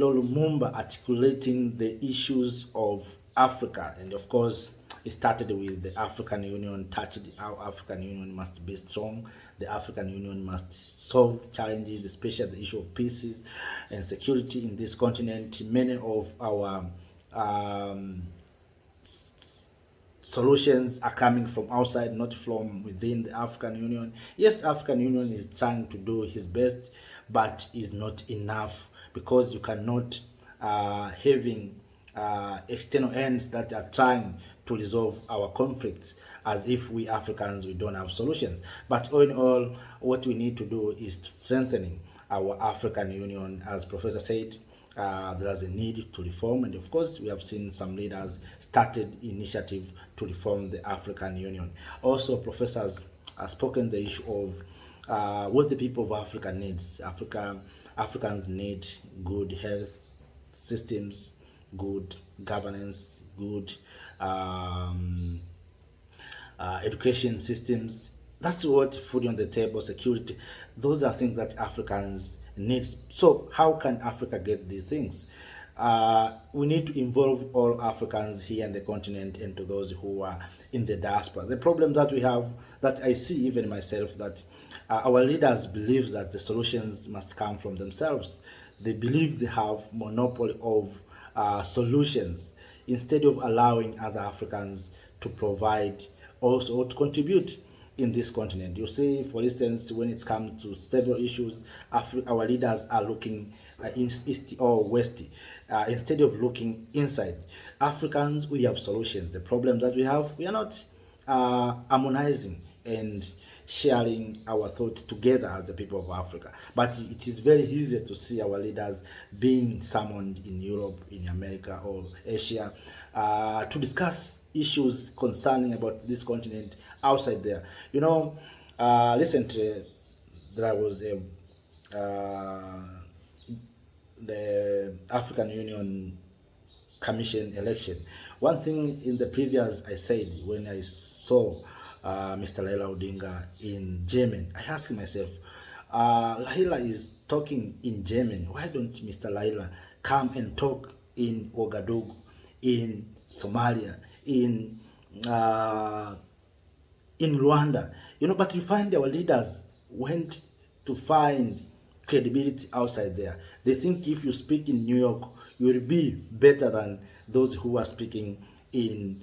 PLO Lumumba articulating the issues of Africa, and of course, it started with the African Union, touched how African Union must be strong. The African Union must solve challenges, especially the issue of peace and security in this continent. Many of our um, solutions are coming from outside, not from within the African Union. Yes, African Union is trying to do his best, but is not enough, because you cannot having external ends that are trying to resolve our conflicts as if we Africans we don't have solutions. But all in all, what we need to do is strengthening our African Union, as Professor said. There is a need to reform, and of course, we have seen some leaders started initiative to reform the African Union. Also, professors have spoken the issue of what the people of Africa needs. Africans need good health systems, good governance, good education systems. That's what food on the table, security. Those are things that Africans need. So how can Africa get these things? We need to involve all Africans here in the continent and to those who are in the diaspora. The problem that we have, that I see even myself, that our leaders believe that the solutions must come from themselves. They believe they have monopoly of solutions, instead of allowing other Africans to provide also to contribute in this continent. You see, for instance, when it comes to several issues, our leaders are looking east or west, instead of looking inside. Africans, we have solutions. The problem that we have, we are not harmonizing and sharing our thoughts together as the people of Africa. But it is very easy to see our leaders being summoned in Europe, in America, or Asia to discuss issues concerning about this continent outside there. You know, recently there was a the African Union Commission election. One thing in the previous I said when I saw Mr. Laila Odinga in Germany, I asked myself, Laila is talking in German. Why don't Mr. Laila come and talk in Ouagadougou, in Somalia, in Rwanda? You know, but you find our leaders went to find credibility outside there. They think if you speak in New York, you will be better than those who are speaking in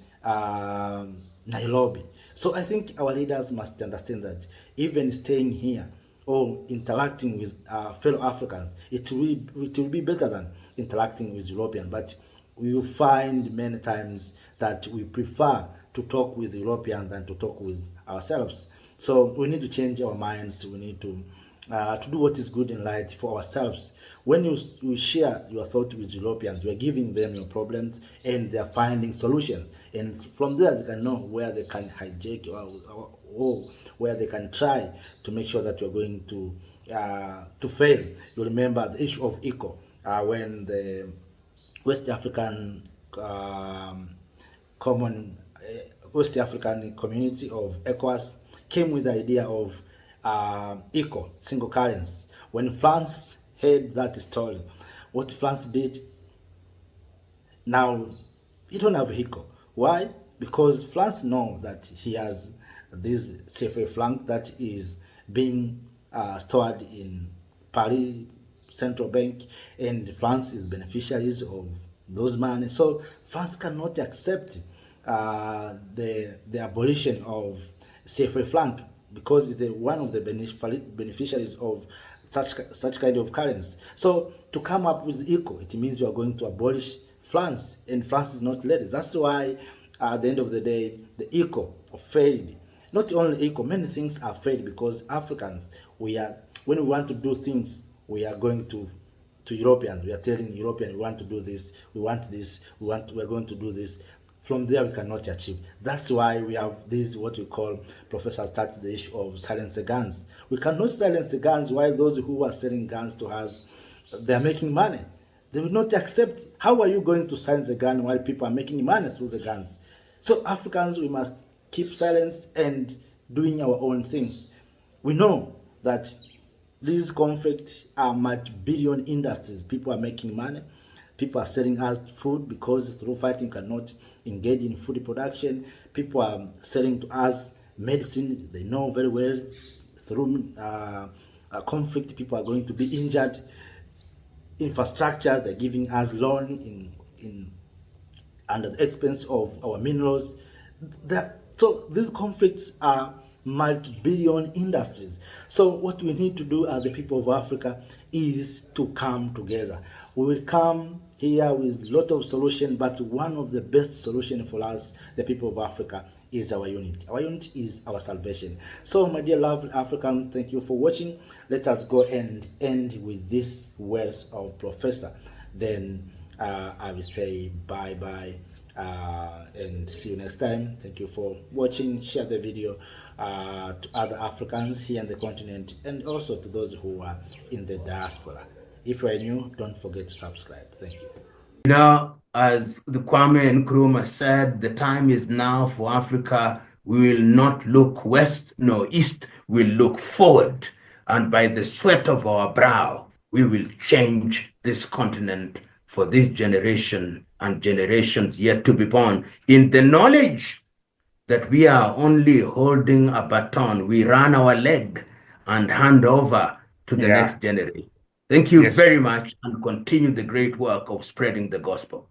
Nairobi. So I think our leaders must understand that even staying here or interacting with fellow Africans, it will be better than interacting with Europeans. But we will find many times that we prefer to talk with Europeans than to talk with ourselves. So we need to change our minds. We need to do what is good in life for ourselves. When you share your thought with Europeans, you are giving them your problems, and they are finding solutions. And from there, they can know where they can hijack or where they can try to make sure that you are going to fail. You remember the issue of ECO when the West African West African community of ECOWAS came with the idea of ECO, single currency. When France heard that story, what France did, now you don't have ECO. Why? Because France know that he has this CFA franc that is being stored in Paris Central Bank, and France is beneficiaries of those money. So France cannot accept the abolition of CFA franc, because it's one of the beneficiaries of such kind of currency. So to come up with equal, it means you are going to abolish France, and France is not ready. That's why at the end of the day, the equal failed. Not only equal, many things are failed, because Africans, when we want to do things, we are going to Europeans. We are telling Europeans we want to do this, we want this, we are going to do this. From there, we cannot achieve. That's why we have this, what we call, Professor started the issue of silence the guns. We cannot silence the guns while those who are selling guns to us, they are making money. They will not accept. How are you going to silence the gun while people are making money through the guns? So Africans, we must keep silence and doing our own things. We know that these conflicts are multi-billion industries. People are making money. People are selling us food because through fighting you cannot engage in food production. People are selling to us medicine. They know very well through conflict people are going to be injured. Infrastructure, they're giving us loan in under the expense of our minerals. So these conflicts are multi-billion industries. So what we need to do as the people of Africa is to come together. We will come here with a lot of solutions, but one of the best solutions for us, the people of Africa, is our unity. Our unity is our salvation. So, my dear lovely Africans, thank you for watching. Let us go and end with these words of Professor. Then I will say bye bye and see you next time. Thank you for watching. Share the video to other Africans here in the continent and also to those who are in the diaspora. If you are new, don't forget to subscribe. Thank you. Now, as the Kwame Nkrumah said, the time is now for Africa. We will not look west nor east, we'll look forward. And by the sweat of our brow, we will change this continent for this generation and generations yet to be born in the knowledge that we are only holding a baton. We run our leg and hand over to the next generation. Thank you very much and continue the great work of spreading the gospel.